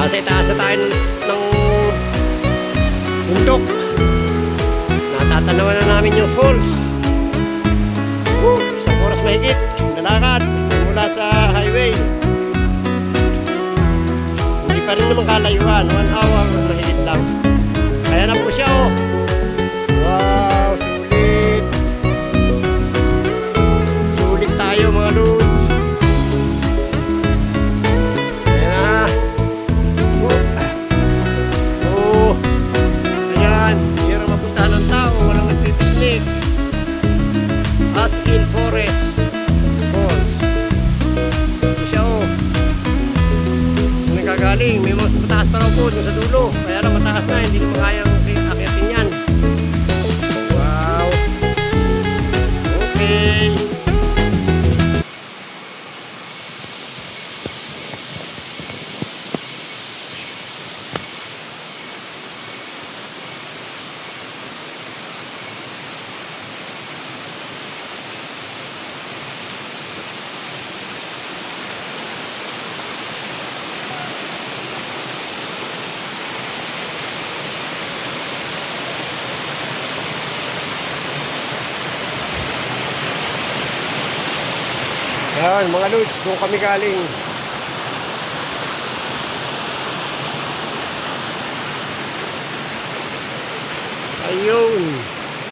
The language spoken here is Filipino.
Nasa itaas na tayo ng bundok. Natatanawan na namin yung falls. Isang oras mahigit nalakad mula sa highway. Hindi pa rin naman kalayuan, 1 hour mahigit lang. Kaya na po siya, oh. Wow, sulit. Sulit tayo mga dudes. Ayan na. Oh, ayan, hirap mapuntahan ng tao, walang nagtitiknik. As in forest falls. Ito siya, oh. Kung nagkagaling, may mas mataas pa raw po dun sa dulo. Kaya lang mataas na, hindi naman kayang akyatin yan. Wow. Okay. Yan mga lods, doon kami galing. Ayun.